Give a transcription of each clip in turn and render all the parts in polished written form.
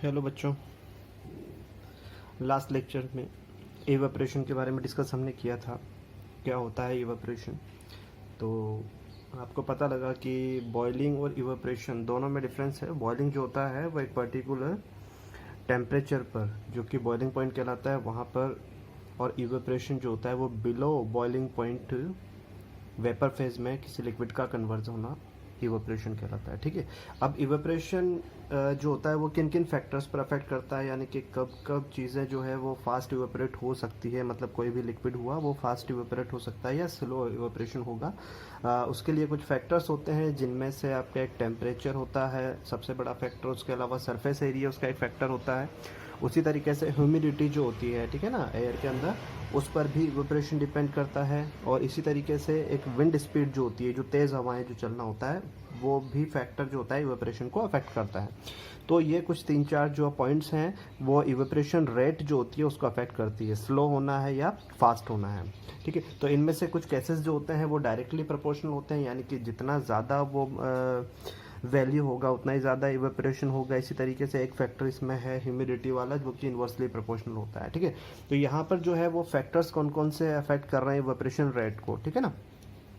Hello बच्चों, last lecture में evaporation के बारे में डिस्कस हमने किया था। क्या होता है इवेपोरेशन? तो आपको पता लगा कि बॉइलिंग और इवेपोरेशन दोनों में डिफरेंस है। बॉइलिंग जो होता है वो एक पर्टिकुलर टेम्परेचर पर, जो कि बॉइलिंग पॉइंट कहलाता है, वहाँ पर, और इवेपोरेशन जो होता है वो below boiling point vapour phase में किसी लिक्विड का कन्वर्जन होना इवेपोरेशन कहलाता है। ठीक है। अब इवेपोरेशन जो होता है वो किन किन फैक्टर्स पर अफेक्ट करता है, यानी कि कब कब चीज़ें जो है वो फास्ट इवेपोरेट हो सकती है, मतलब कोई भी लिक्विड हुआ वो फास्ट इवेपोरेट हो सकता है या स्लो इवेपोरेशन होगा। उसके लिए कुछ फैक्टर्स होते हैं, जिनमें से आपका एक टेम्परेचर होता है सबसे बड़ा फैक्टर, उसके अलावा सरफेस एरिया उसका एक फैक्टर होता है। उसी तरीके से ह्यूमिडिटी जो होती है, ठीक है ना, एयर के अंदर, उस पर भी इवेपोरेशन डिपेंड करता है। और इसी तरीके से एक विंड स्पीड जो होती है, जो तेज़ हवाएं जो चलना होता है, वो भी फैक्टर जो होता है इवेपोरेशन को अफेक्ट करता है। तो ये कुछ 3-4 जो पॉइंट्स हैं, वो इवेपोरेशन रेट जो होती है उसको अफेक्ट करती है, स्लो होना है या फास्ट होना है। ठीक है। तो इनमें से कुछ केसेस जो होते हैं वो डायरेक्टली प्रोपोर्शनल होते हैं, यानी कि जितना ज़्यादा वो वैल्यू होगा उतना ही ज़्यादा इवेपोरेशन होगा। इसी तरीके से एक फैक्टर इसमें है ह्यूमिडिटी वाला, जो कि इन्वर्सली प्रोपोर्शनल होता है। ठीक है। तो यहाँ पर जो है वो फैक्टर्स कौन कौन से अफेक्ट कर रहे हैं इवेपोरेशन रेट को, ठीक है ना।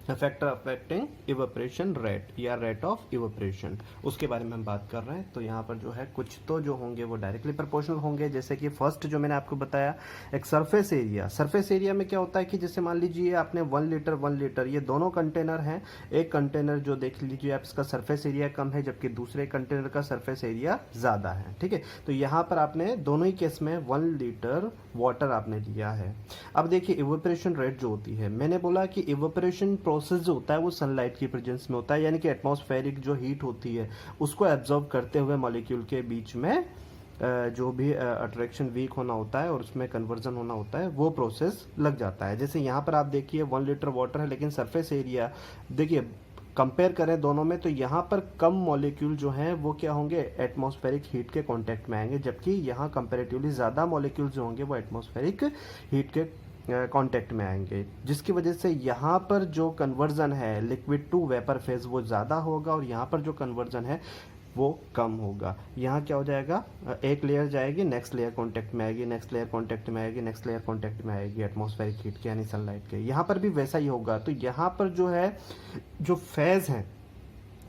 फैक्टर अफेक्टिंग इवेपोरेशन रेट या रेट ऑफ इवेपोरेशन, उसके बारे में हम बात कर रहे हैं। तो यहाँ पर जो है कुछ तो जो होंगे वो डायरेक्टली प्रोपोर्शनल होंगे, जैसे कि फर्स्ट जो मैंने आपको बताया, एक सरफेस एरिया। सरफेस एरिया में क्या होता है कि जैसे मान लीजिए आपने 1 लीटर ये दोनों कंटेनर हैं। एक कंटेनर जो देख लीजिए आप, इसका सरफेस एरिया कम है, जबकि दूसरे कंटेनर का सरफेस एरिया ज़्यादा है। ठीक है। तो यहाँ पर आपने दोनों ही केस में 1 लीटर वाटर आपने लिया है। अब देखिए इवेपोरेशन रेट जो होती है, मैंने बोला कि इवेपोरेशन प्रोसेस जो होता है वो सनलाइट की प्रेजेंस में होता है, यानी कि एटमॉस्फेरिक जो हीट होती है उसको एब्जॉर्ब करते हुए मॉलिक्यूल के बीच में जो भी अट्रैक्शन वीक होना होता है और उसमें कन्वर्जन होना होता है, वो प्रोसेस लग जाता है। जैसे यहाँ पर आप देखिए 1 लीटर वाटर है, लेकिन सरफेस एरिया देखिए, कंपेयर करें दोनों में, तो यहाँ पर कम मॉलिक्यूल जो हैं वो क्या होंगे, एटमॉस्फेरिक हीट के कांटेक्ट में आएंगे, जबकि यहाँ कंपैरेटिवली ज़्यादा मॉलिक्यूल जो होंगे वो एटमॉस्फेरिक हीट के कांटेक्ट में आएंगे, जिसकी वजह से यहाँ पर जो कन्वर्जन है लिक्विड टू वेपर फेज वो ज़्यादा होगा, और यहाँ पर जो कन्वर्जन है वो कम होगा। यहाँ क्या हो जाएगा, एक लेयर जाएगी, नेक्स्ट लेयर कांटेक्ट में आएगी, नेक्स्ट लेयर कांटेक्ट में आएगी, नेक्स्ट लेयर कांटेक्ट में आएगी एटमॉस्फेरिक हीट के यानी सनलाइट के। यहाँ पर भी वैसा ही होगा। तो यहाँ पर जो है जो फेज हैं,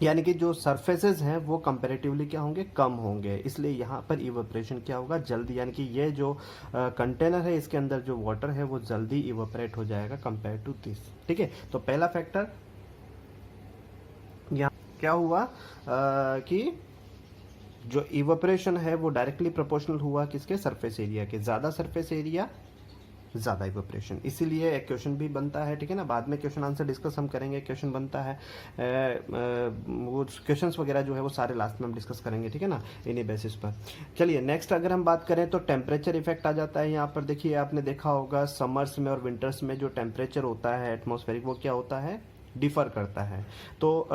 यानी कि जो सरफेसेस हैं वो कंपैरेटिवली क्या होंगे, कम होंगे, इसलिए यहाँ पर इवेपोरेशन क्या होगा, जल्दी, यानी कि ये जो कंटेनर है इसके अंदर जो वाटर है वो जल्दी इवेपोरेट हो जाएगा कंपेयर टू दिस। ठीक है। तो पहला फैक्टर यहाँ क्या हुआ कि जो इवेपोरेशन है वो डायरेक्टली प्रोपोर्शनल हुआ किसके, सरफेस एरिया के। ज़्यादा सरफेस एरिया ज़्यादा इवेपोरेशन, इसीलिए एक क्वेश्चन भी बनता है। ठीक है ना, बाद में क्वेश्चन आंसर डिस्कस हम करेंगे, क्वेश्चन बनता है, वो क्वेश्चंस वगैरह जो है वो सारे लास्ट में हम डिस्कस करेंगे। ठीक है ना, इन्हीं बेसिस पर। चलिए नेक्स्ट अगर हम बात करें तो टेम्परेचर इफेक्ट आ जाता है। यहाँ पर देखिए, आपने देखा होगा समर्स में और विंटर्स में जो टेम्परेचर होता है एटमॉस्फेरिक, वो क्या होता है, डिफ़र करता है। तो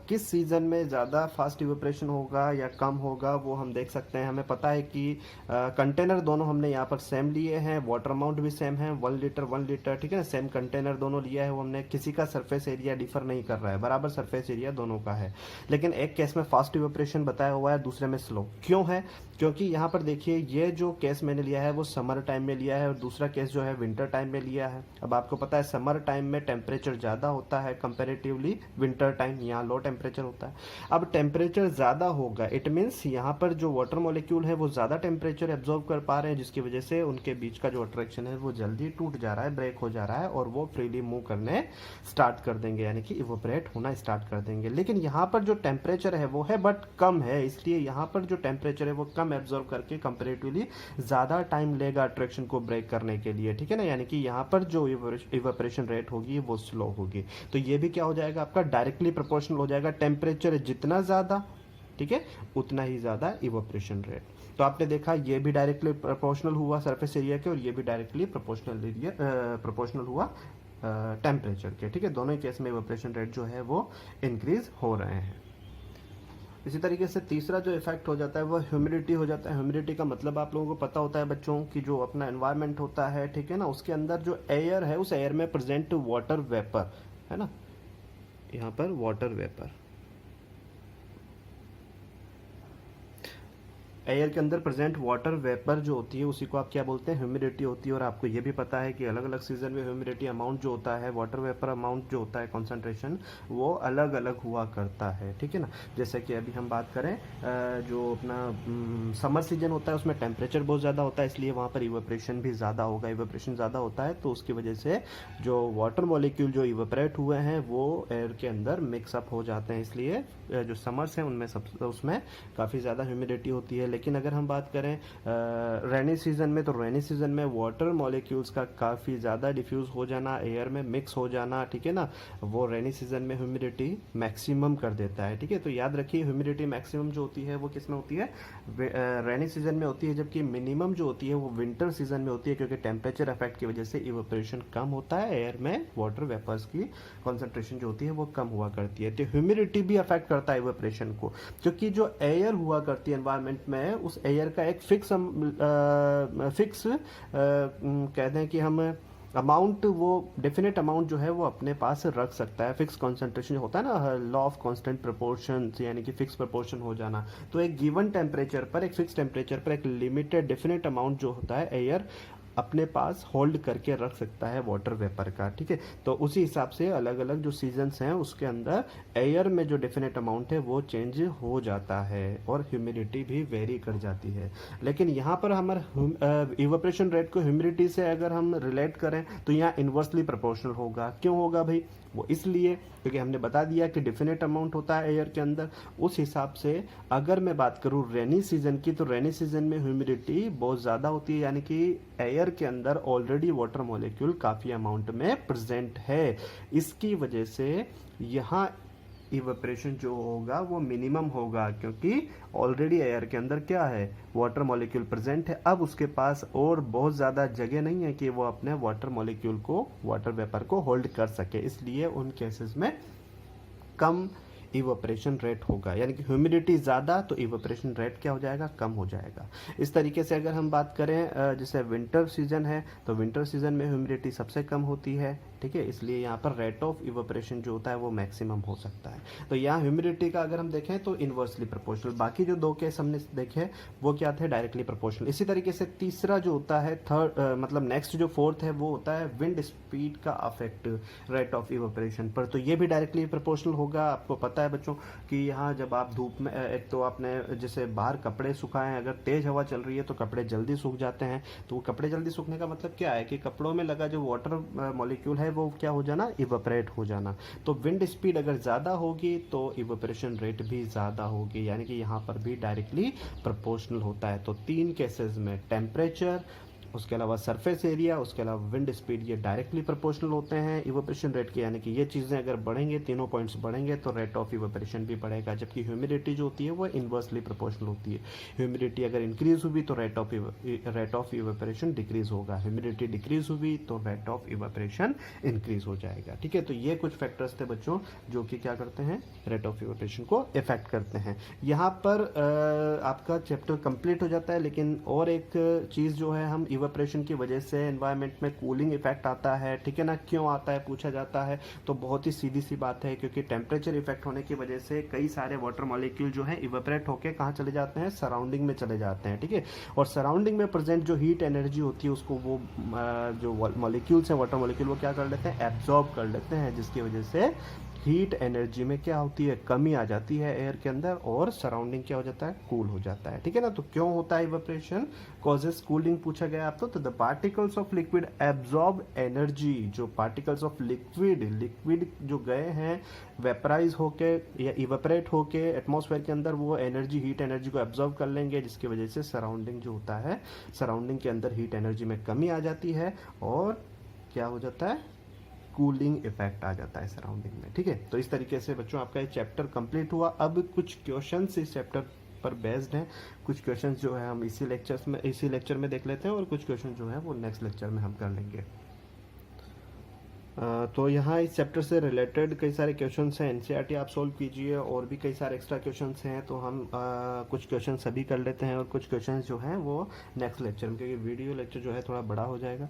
किस सीज़न में ज़्यादा फास्ट इवेपोरेशन होगा या कम होगा वो हम देख सकते हैं। हमें पता है कि कंटेनर दोनों हमने यहाँ पर सेम लिए हैं, वाटर अमाउंट भी सेम है, 1 लीटर, ठीक है ना, सेम कंटेनर दोनों लिया है वो हमने, किसी का सरफेस एरिया डिफर नहीं कर रहा है, बराबर सरफेस एरिया दोनों का है। लेकिन एक केस में फास्ट इवेपोरेशन बताया हुआ है, दूसरे में स्लो। क्यों है, क्योंकि यहाँ पर देखिए ये जो केस मैंने लिया है वो समर टाइम में लिया है, और दूसरा केस जो है विंटर टाइम में लिया है। अब आपको पता है समर टाइम में टेम्परेचर ज़्यादा होता है कंपैरेटिवली विंटर टाइम, यहाँ लो टेम्परेचर होता है। अब टेम्परेचर ज़्यादा होगा, इट मीन्स यहाँ पर जो वाटर मॉलिक्यूल है वो ज़्यादा टेम्परेचर एब्जॉर्ब कर पा रहे हैं, जिसकी वजह से उनके बीच का जो अट्रैक्शन है वो जल्दी टूट जा रहा है, ब्रेक हो जा रहा है, और वो फ्रीली मूव करने स्टार्ट कर देंगे, यानी कि इवोपरेट होना स्टार्ट कर देंगे। लेकिन यहाँ पर जो टेम्परेचर है वो है बट कम है, इसलिए यहाँ पर जो टेम्परेचर है वो कम एब्जॉर्ब करके कंपैरेटिवली ज़्यादा टाइम लेगा अट्रैक्शन को ब्रेक करने के लिए। ठीक है ना, यानी कि यहाँ पर जो इवेपोरेशन रेट होगी वो स्लो होगी। तो ये भी क्या हो जाएगा, आपका डायरेक्टली प्रोपोर्शनल हो जाएगा, टेम्परेचर जितना ज़्यादा, ठीक है, उतना ही ज़्यादा इवेपोरेशन रेट। तो आपने देखा ये भी डायरेक्टली प्रोपोर्शनल हुआ सरफेस एरिया के, और ये भी डायरेक्टली प्रोपोर्शनल हुआ टेम्परेचर के। ठीक है, दोनों ही केस में इवेपोरेशन रेट जो है वो इंक्रीज हो रहे हैं। इसी तरीके से तीसरा जो इफेक्ट हो जाता है वो ह्यूमिडिटी हो जाता है। ह्यूमिडिटी का मतलब आप लोगों को पता होता है बच्चों कि जो अपना एनवायरनमेंट होता है, ठीक है ना, उसके अंदर जो एयर है उस एयर में प्रेजेंट वाटर वेपर है ना, यहाँ पर वाटर वेपर, एयर के अंदर प्रेजेंट वाटर वेपर जो होती है उसी को आप क्या बोलते हैं, ह्यूमिडिटी होती है। और आपको ये भी पता है कि अलग अलग सीजन में ह्यूमिडिटी अमाउंट जो होता है, वाटर वेपर अमाउंट जो होता है, कॉन्सेंट्रेशन, वो अलग अलग हुआ करता है, ठीक है ना। जैसे कि अभी हम बात करें जो अपना समर सीजन होता है उसमें टेम्परेचर बहुत ज़्यादा होता है, इसलिए वहाँ पर इवेपरेशन भी ज़्यादा होगा। इवेपरेशन ज़्यादा होता है तो उसकी वजह से जो वाटर मॉलिक्यूल जो इवेपरेट हुए हैं वो एयर के अंदर मिक्सअप हो जाते हैं, इसलिए जो समर्स हैं उनमें उसमें काफ़ी ज़्यादा ह्यूमिडिटी होती है। लेकिन अगर हम बात करें रेनी सीजन में, तो रेनी सीजन में वाटर मॉलिक्यूल्स का काफ़ी ज़्यादा डिफ्यूज़ हो जाना, एयर में मिक्स हो जाना, ठीक है ना, वो रेनी सीजन में ह्यूमिडिटी मैक्सिमम कर देता है, ठीक है। तो याद रखिए ह्यूमिडिटी मैक्सिमम जो होती है वो किस में होती है, रेनी सीजन में होती है, जबकि मिनिमम जो होती है वो विंटर सीजन में होती है, क्योंकि टेम्परेचर इफेक्ट की वजह से इवेपोरेशन कम होता है, एयर में वाटर वेपर्स की कॉन्सेंट्रेशन जो होती है वो कम हुआ करती है। तो ह्यूमिडिटी भी अफेक्ट करता है इवेपोरेशन को, क्योंकि जो एयर हुआ करती है एनवायरनमेंट में, उस एयर का एक फिक्स कह दें कि हम अमाउंट, वो डेफिनेट अमाउंट जो है वो अपने पास रख सकता है। फिक्स कॉन्सेंट्रेशन होता है ना, लॉ ऑफ कांस्टेंट प्रोपोर्शन, यानी कि फिक्स प्रोपोर्शन हो जाना। तो एक गिवन टेम्परेचर पर, एक फिक्स टेम्परेचर पर एक लिमिटेड डेफिनेट अमाउंट जो होता है एयर अपने पास होल्ड करके रख सकता है वाटर वेपर का, ठीक है। तो उसी हिसाब से अलग अलग जो सीजन्स हैं उसके अंदर एयर में जो डेफिनेट अमाउंट है वो चेंज हो जाता है और ह्यूमिडिटी भी वेरी कर जाती है। लेकिन यहाँ पर हमारा इवेपोरेशन रेट को ह्यूमिडिटी से अगर हम रिलेट करें तो यहाँ इन्वर्सली प्रोपोर्शनल होगा। क्यों होगा भाई, वो इसलिए क्योंकि हमने बता दिया कि डिफिनेट अमाउंट होता है एयर के अंदर। उस हिसाब से अगर मैं बात करूं रेनी सीजन की, तो रेनी सीजन में ह्यूमिडिटी बहुत ज़्यादा होती है, यानी कि एयर के अंदर ऑलरेडी वाटर मॉलिक्यूल काफ़ी अमाउंट में प्रेजेंट है। इसकी वजह से यहाँ इवेपोरेशन जो होगा वो मिनिमम होगा, क्योंकि ऑलरेडी एयर के अंदर क्या है, वाटर मॉलिक्यूल प्रेजेंट है। अब उसके पास और बहुत ज़्यादा जगह नहीं है कि वो अपने वाटर मॉलिक्यूल को, वाटर वेपर को होल्ड कर सके, इसलिए उन केसेस में कम इवेपोरेशन रेट होगा। यानी कि ह्यूमिडिटी ज़्यादा तो इवेपोरेशन रेट क्या हो जाएगा, कम हो जाएगा। इस तरीके से अगर हम बात करें जैसे विंटर सीजन है, तो विंटर सीजन में ह्यूमिडिटी सबसे कम होती है, ठीक है, इसलिए यहाँ पर रेट ऑफ इवेपोरेशन जो होता है वो मैक्सिमम हो सकता है। तो यहाँ ह्यूमिडिटी का अगर हम देखें तो इन्वर्सली प्रोपोर्शनल। बाकी जो दो केस हमने देखे वो क्या थे, डायरेक्टली प्रोपोर्शनल। इसी तरीके से तीसरा जो होता है मतलब नेक्स्ट जो फोर्थ है वो होता है विंड स्पीड का अफेक्ट रेट ऑफ इवेपोरेशन पर। तो ये भी डायरेक्टली प्रोपोर्शनल होगा। आपको पता है बच्चों कि यहाँ जब आप धूप में, एक तो आपने जैसे बाहर कपड़े सुखाए, अगर तेज हवा चल रही है तो कपड़े जल्दी सूख जाते हैं। तो कपड़े जल्दी सूखने का मतलब क्या है कि कपड़ों में लगा जो वाटर मॉलिक्यूल है वो क्या हो जाना, इवेपोरेट हो जाना। तो विंड स्पीड अगर ज़्यादा होगी तो इवेपोरेशन रेट भी ज़्यादा होगी, यानी कि यहाँ पर भी डायरेक्टली प्रोपोर्शनल होता है। तो तीन केसेस में टेम्परेचर, उसके अलावा सरफेस एरिया, उसके अलावा विंड स्पीड, ये डायरेक्टली प्रोपोर्शनल होते हैं इवेपोरेशन रेट के। यानी कि ये चीज़ें अगर बढ़ेंगे, तीनों पॉइंट्स बढ़ेंगे तो रेट ऑफ इवेपोरेशन भी बढ़ेगा। जबकि ह्यूमिडिटी जो होती है वो इन्वर्सली प्रोपोर्शनल होती है। ह्यूमिडिटी अगर इंक्रीज हुई तो रेट ऑफ इवेपोरेशन डिक्रीज होगा, ह्यूमिडिटी डिक्रीज हुई तो रेट ऑफ इवेपोरेशन इंक्रीज हो जाएगा, ठीक है। तो ये कुछ फैक्टर्स थे बच्चों जो कि क्या करते हैं, रेट ऑफ इवेपोरेशन को इफेक्ट करते हैं। यहाँ पर आपका चैप्टर कंप्लीट हो जाता है। लेकिन और एक चीज़ जो है, हम इवेपोरेशन की वजह से एनवायरनमेंट में कूलिंग इफेक्ट आता है, ठीक है ना। क्यों आता है पूछा जाता है, तो बहुत ही सीधी सी बात है, क्योंकि टेम्परेचर इफेक्ट होने की वजह से कई सारे वाटर मॉलिक्यूल जो है इवेपोरेट होकर कहाँ चले जाते हैं, सराउंडिंग में चले जाते हैं, ठीक है। और सराउंडिंग में प्रेजेंट जो हीट एनर्जी होती है उसको वो जो मॉलिक्यूल्स हैं, वाटर मॉलिक्यूल, वो क्या कर लेते हैं, एब्जॉर्ब कर लेते हैं, जिसकी वजह से हीट एनर्जी में क्या होती है, कमी आ जाती है एयर के अंदर, और सराउंडिंग क्या हो जाता है, कूल हो जाता है, ठीक है ना। तो क्यों होता है इवेपोरेशन, कॉजेस कूलिंग पूछा गया आपको। तो the particles of liquid absorb energy, जो पार्टिकल्स ऑफ लिक्विड जो गए हैं वेपराइज होके या इवेपोरेट होके एटमॉस्फेयर के अंदर, वो एनर्जी, हीट एनर्जी को एब्जॉर्ब कर लेंगे, जिसकी वजह से सराउंडिंग जो होता है, सराउंडिंग के अंदर हीट एनर्जी में कमी आ जाती है और क्या हो जाता है, कूलिंग इफेक्ट आ जाता है सराउंडिंग में, ठीक है। तो इस तरीके से बच्चों आपका ये चैप्टर कंप्लीट हुआ। अब कुछ क्वेश्चंस इस चैप्टर पर बेस्ड हैं। कुछ क्वेश्चंस जो है हम इसी लेक्चर में देख लेते हैं, और कुछ क्वेश्चन जो है वो नेक्स्ट लेक्चर में हम कर लेंगे। तो यहाँ इस चैप्टर से रिलेटेड कई सारे क्वेश्चंस हैं, एनसीईआरटी आप सोल्व कीजिए, और भी कई सारे एक्स्ट्रा क्वेश्चंस हैं। तो हम कुछ क्वेश्चन सभी कर लेते हैं, और कुछ क्वेश्चंस जो हैं वो नेक्स्ट लेक्चर में, क्योंकि वीडियो लेक्चर जो है थोड़ा बड़ा हो जाएगा।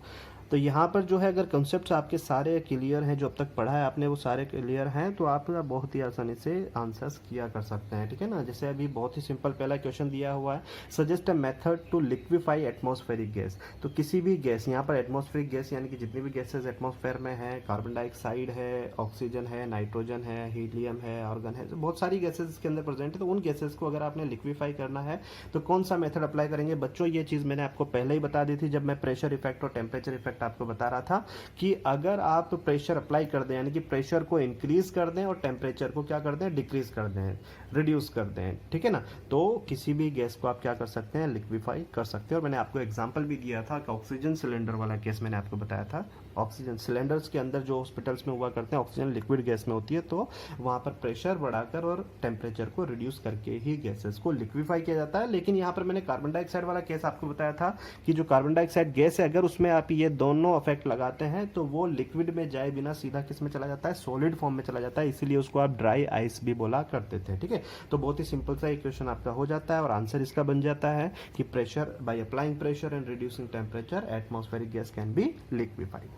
तो यहाँ पर जो है अगर कॉन्सेप्ट्स आपके सारे क्लियर हैं, जो अब तक पढ़ा है आपने वो सारे क्लियर हैं, तो आप बहुत ही आसानी से आंसर्स किया कर सकते हैं, ठीक है ना। जैसे अभी बहुत ही सिंपल पहला क्वेश्चन दिया हुआ है, suggest a method to liquefy atmospheric gas. तो किसी भी गैस, यहाँ पर एटमॉस्फेरिक गैस यानी कि जितनी भी गैसेज एटमॉस्फेयर में है, कार्बन डाइऑक्साइड है, ऑक्सीजन है, नाइट्रोजन है, हीलियम है, आर्गन है, तो बहुत सारी गैसेज इसके अंदर प्रेजेंट है। तो उन गैसेज को अगर आपने लिक्विफाई करना है तो कौन सा मेथड अप्लाई करेंगे बच्चों? ये चीज़ मैंने आपको पहले ही बता दी थी जब मैं प्रेशर इफेक्ट और टेम्परेचर इफेक्ट आपको बता रहा था कि अगर आप प्रेशर अप्लाई कर दें, यानी कि प्रेशर को इंक्रीज कर दें और टेम्परेचर को क्या कर दें, डिक्रीज कर दें, रिड्यूस कर दें, ठीक है ना, तो किसी भी गैस को आप क्या कर सकते हैं, लिक्विफाई कर सकते हैं। और मैंने आपको एग्जांपल भी दिया था कि ऑक्सीजन सिलेंडर वाला केस मैंने आपको बताया था। ऑक्सीजन सिलेंडर्स के अंदर जो हॉस्पिटल्स में हुआ करते हैं, ऑक्सीजन लिक्विड गैस में होती है, तो वहां पर प्रेशर बढ़ाकर और टेम्परेचर को रिड्यूस करके ही गैसेस को लिक्विफाई किया जाता है। लेकिन यहाँ पर मैंने कार्बन डाइऑक्साइड वाला केस आपको बताया था कि जो कार्बन डाइऑक्साइड गैस है, अगर उसमें आप ये दोनों इफेक्ट लगाते हैं तो वो लिक्विड में जाए बिना सीधा किस में चला जाता है, सॉलिड फॉर्म में चला जाता है, इसीलिए उसको आप ड्राई आइस भी बोला करते थे, ठीक है। तो बहुत ही सिंपल सा इक्वेशन आपका हो जाता है और आंसर इसका बन जाता है कि pressure, by applying pressure and reducing temperature, atmospheric gas can be liquefied.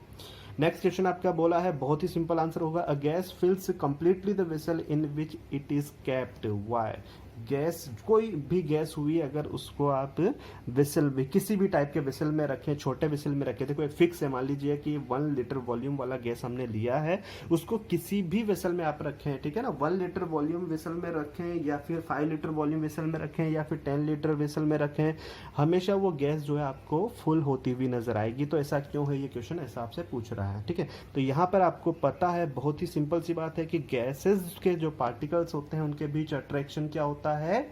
Next question आपका बोला है, बहुत ही सिंपल आंसर होगा, a gas fills completely the vessel in which it is kept. Why? Gas, कोई भी गैस हुई अगर उसको आप वेसल में, किसी भी टाइप के वेसल में रखें, छोटे वेसल में रखें, देखो एक फिक्स है, मान लीजिए कि 1 लीटर वॉल्यूम वाला गैस हमने लिया है, उसको किसी भी वेसल में आप रखें, ठीक है ना, 1 लीटर वॉल्यूम वेसल में रखें या फिर 5 लीटर वॉल्यूम वेसल में रखें या फिर 10 लीटर वेसल में रखें, हमेशा वो गैस जो है आपको फुल होती हुई नजर आएगी। तो ऐसा क्यों है, ये क्वेश्चन ऐसा आपसे पूछ रहा है, ठीक है। तो यहाँ पर आपको पता है, बहुत ही सिंपल सी बात है कि गैसेज के जो पार्टिकल्स होते हैं उनके बीच अट्रैक्शन क्या होता है,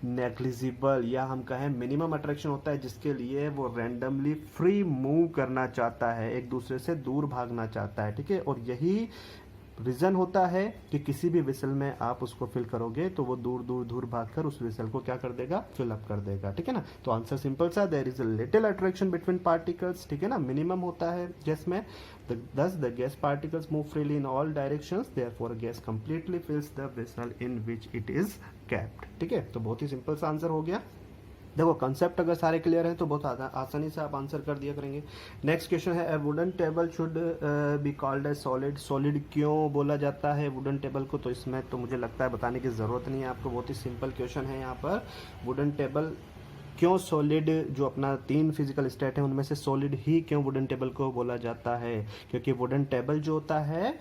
नेग्लिजिबल, या हम कहें मिनिमम अट्रैक्शन होता है, जिसके लिए वो रैंडमली फ्री मूव करना चाहता है, एक दूसरे से दूर भागना चाहता है, ठीक है। और यही रीजन होता है कि किसी भी विसल में आप उसको फिल करोगे तो वो दूर दूर दूर भागकर उस विसल को क्या कर देगा, फिल अप कर देगा, ठीक है ना। तो आंसर सिंपल सा, there is a little attraction between particles, ठीक है ना, मिनिमम होता है गैस में, thus the gas particles move freely in all directions, therefore gas completely fills the vessel in which it is kept, ठीक है। तो बहुत ही सिंपल सा आंसर हो गया। देखो कंसेप्ट अगर सारे क्लियर हैं तो बहुत आसानी से आप आंसर कर दिया करेंगे। नेक्स्ट क्वेश्चन है, wooden table should be called a solid. Solid क्यों बोला जाता है वुडन टेबल को? तो इसमें तो मुझे लगता है बताने की ज़रूरत नहीं है आपको, बहुत ही सिंपल क्वेश्चन है यहाँ पर। वुडन टेबल क्यों सॉलिड, जो अपना 3 फिजिकल स्टेट है उनमें से सॉलिड ही क्यों वुडन टेबल को बोला जाता है? क्योंकि वुडन टेबल जो होता है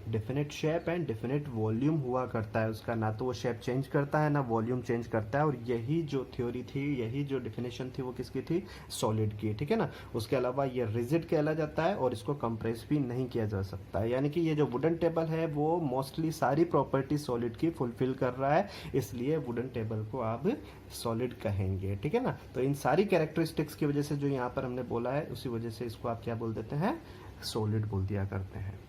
definite shape and definite volume हुआ करता है उसका, ना तो वो शेप चेंज करता है ना वॉल्यूम चेंज करता है। और यही जो थ्योरी थी, यही जो डेफिनेशन थी वो किसकी थी, सॉलिड की, ठीक है ना। उसके अलावा ये रिजिड कहला जाता है और इसको कंप्रेस भी नहीं किया जा सकता है, यानी कि ये जो वुडन टेबल है वो मोस्टली सारी प्रॉपर्टी सॉलिड की फुलफिल कर रहा है, इसलिए वुडन टेबल को आप सॉलिड कहेंगे, ठीक है ना। तो इन सारी कैरेक्टरिस्टिक्स की वजह से जो यहाँ पर हमने बोला है उसी वजह से इसको आप क्या बोल देते हैं, सॉलिड बोल दिया करते हैं।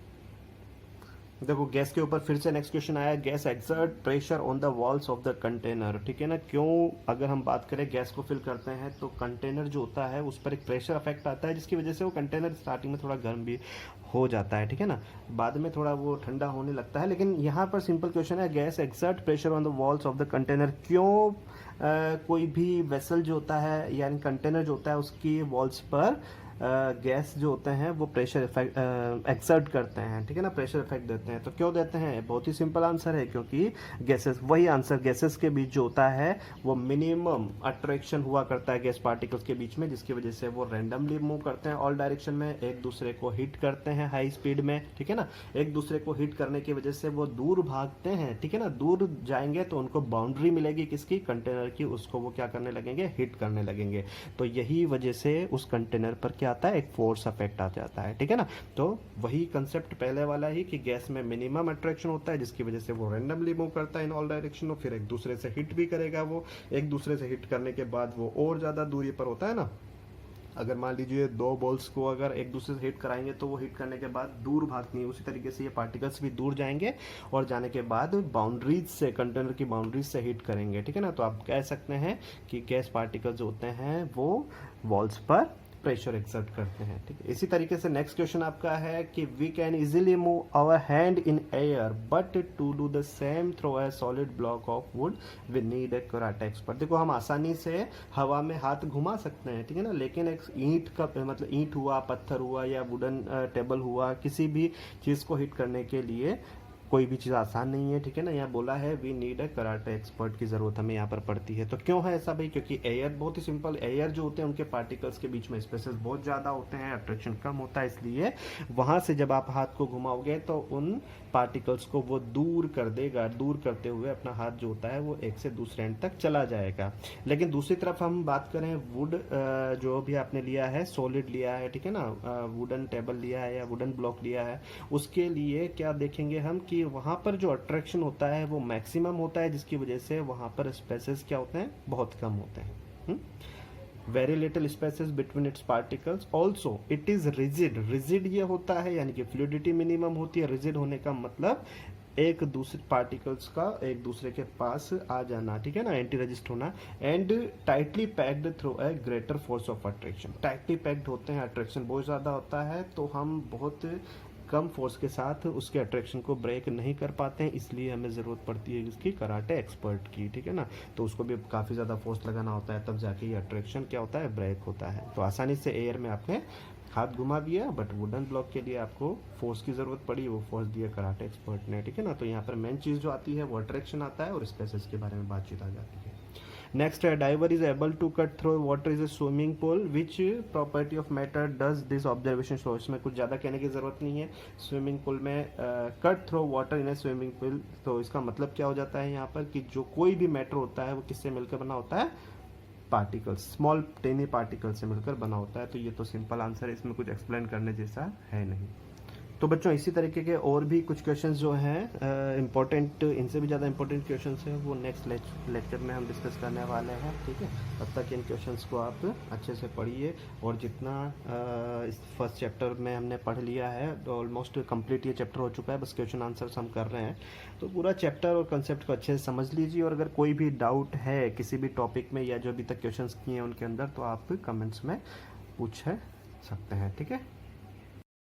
देखो गैस के ऊपर फिर से नेक्स्ट क्वेश्चन आया, gas exert pressure on the walls of the container, ठीक है ना। क्यों, अगर हम बात करें गैस को फिल करते हैं तो कंटेनर जो होता है उस पर एक प्रेशर अफेक्ट आता है, जिसकी वजह से वो कंटेनर स्टार्टिंग में थोड़ा गर्म भी हो जाता है, ठीक है ना, बाद में थोड़ा वो ठंडा होने लगता है। लेकिन यहाँ पर सिंपल क्वेश्चन है, gas exert pressure on the walls of the container. क्यों कोई भी वेसल जो होता है यानी कंटेनर जो होता है उसकी वॉल्स पर गैस जो होते हैं वो प्रेशर एक्सर्ट करते हैं, ठीक है ना, प्रेशर इफेक्ट देते हैं। तो क्यों देते हैं? बहुत ही सिंपल आंसर है, क्योंकि गैसेस, वही आंसर, गैसेस के बीच जो होता है वो मिनिमम अट्रैक्शन हुआ करता है गैस पार्टिकल्स के बीच में, जिसकी वजह से वो रैंडमली मूव करते हैं ऑल डायरेक्शन में, एक दूसरे को हिट करते हैं हाई स्पीड में, ठीक है ना। एक दूसरे को हिट करने की वजह से वो दूर भागते हैं, ठीक है ना, दूर जाएंगे तो उनको बाउंड्री मिलेगी किसकी, कंटेनर की, उसको वो क्या करने लगेंगे, हिट करने लगेंगे। तो यही वजह से उस कंटेनर पर आता है, एक फोर्स अफेक्ट आ जाता है, ठीक है ना। तो वही कंसेप्ट पहले वाला ही कि गैस में मिनिमम अट्रैक्शन होता है जिसकी वजह से वो रैंडमली मूव करता है इन ऑल डायरेक्शन, और फिर एक दूसरे से हिट भी करेगा, वो एक दूसरे से हिट करने के बाद वो और ज्यादा दूरी पर होता है ना। अगर मान लीजिए 2 बॉल्स को अगर एक दूसरे से हिट कराएंगे तो वो हिट करने के बाद दूर भागनी है, उसी तरीके से ये पार्टिकल्स भी दूर जाएंगे और जाने के बाद बाउंड्रीज से, कंटेनर की बाउंड्रीज से हिट करेंगे, ठीक है ना। तो आप कह सकते हैं कि गैस पार्टिकल्स होते हैं वो वॉल्स पर प्रेशर एक्सर्ट करते हैं, ठीक है। इसी तरीके से नेक्स्ट क्वेश्चन आपका है कि we can easily move our hand in air but to do the same throw a solid block of wood we need a karate expert. देखो हम आसानी से हवा में हाथ घुमा सकते हैं, ठीक है ना, लेकिन एक ईंट का मतलब ईंट हुआ, पत्थर हुआ या वुडन टेबल हुआ, किसी भी चीज़ को हिट करने के लिए कोई भी चीज़ आसान नहीं है, ठीक है ना। यहाँ बोला है we need a karate expert की ज़रूरत हमें यहाँ पर पड़ती है। तो क्यों है ऐसा भाई? क्योंकि एयर, बहुत ही सिंपल, एयर जो होते हैं उनके पार्टिकल्स के बीच में स्पेसेस बहुत ज़्यादा होते हैं, अट्रैक्शन कम होता है, इसलिए वहाँ से जब आप हाथ को घुमाओगे तो उन पार्टिकल्स को वो दूर कर देगा, दूर करते हुए अपना हाथ जो होता है वो एक से दूसरे एंड तक चला जाएगा। लेकिन दूसरी तरफ हम बात करें वुड, जो भी आपने लिया है, सॉलिड लिया है, ठीक है ना, वुडन टेबल लिया है या वुडन ब्लॉक लिया है, उसके लिए क्या देखेंगे हम कि वहाँ पर जो अट्रैक्शन होता है वो मैक्सिमम होता है, जिसकी वजह से वहाँ पर स्पेसेस क्या होते हैं, बहुत कम होते हैं। Very little spaces between its particles, also it is rigid. Rigid ये होता है यानी कि फ्लूइडिटी मिनिमम होती है। रिजिड होने का मतलब एक दूसरे पार्टिकल्स का एक दूसरे के पास आ जाना, ठीक है ना, एंटी रेजिस्ट होना। And tightly packed through a greater force of attraction. Tightly packed होते हैं, अट्रैक्शन बहुत ज़्यादा होता है, तो हम बहुत कम फोर्स के साथ उसके अट्रैक्शन को ब्रेक नहीं कर पाते हैं, इसलिए हमें ज़रूरत पड़ती है इसकी कराटे एक्सपर्ट की, ठीक है ना। तो उसको भी काफ़ी ज़्यादा फोर्स लगाना होता है, तब जाके ये अट्रैक्शन क्या होता है, ब्रेक होता है। तो आसानी से एयर में आपने हाथ घुमा दिया, बट वुडन ब्लॉक के लिए आपको फोर्स की ज़रूरत पड़ी, वो फोर्स दिया कराटे एक्सपर्ट ने, ठीक है ना। तो यहाँ पर मेन चीज़ जो आती है वो अट्रैक्शन आता है और स्पेसेस के बारे में बातचीत आ जाती है। नेक्स्ट है diver is able to cut through water is a swimming pool, which property of matter does this observation show. इसमें कुछ ज़्यादा कहने की ज़रूरत नहीं है। स्विमिंग पूल में cut through water in a swimming pool, तो इसका मतलब क्या हो जाता है यहाँ पर कि जो कोई भी मैटर होता है वो किससे मिलकर बना होता है, पार्टिकल्स, स्मॉल टेनी पार्टिकल से मिलकर बना होता है। तो ये तो सिंपल आंसर है, इसमें कुछ एक्सप्लेन करने जैसा है नहीं। तो बच्चों इसी तरीके के और भी कुछ क्वेश्चंस जो हैं इम्पोर्टेंट, इनसे भी ज़्यादा इम्पोर्टेंट क्वेश्चंस हैं, वो नेक्स्ट लेक्चर में हम डिस्कस करने वाले हैं, ठीक है। तब तक इन क्वेश्चंस को आप अच्छे से पढ़िए, और जितना इस फर्स्ट चैप्टर में हमने पढ़ लिया है ऑलमोस्ट कंप्लीट ये चैप्टर हो चुका है, बस क्वेश्चन आंसर्स हम कर रहे हैं। तो पूरा चैप्टर और कंसेप्ट को अच्छे से समझ लीजिए, और अगर कोई भी डाउट है किसी भी टॉपिक में या जो अभी तक क्वेश्चंस किए हैं उनके अंदर, तो आप कमेंट्स में पूछ सकते हैं, ठीक है।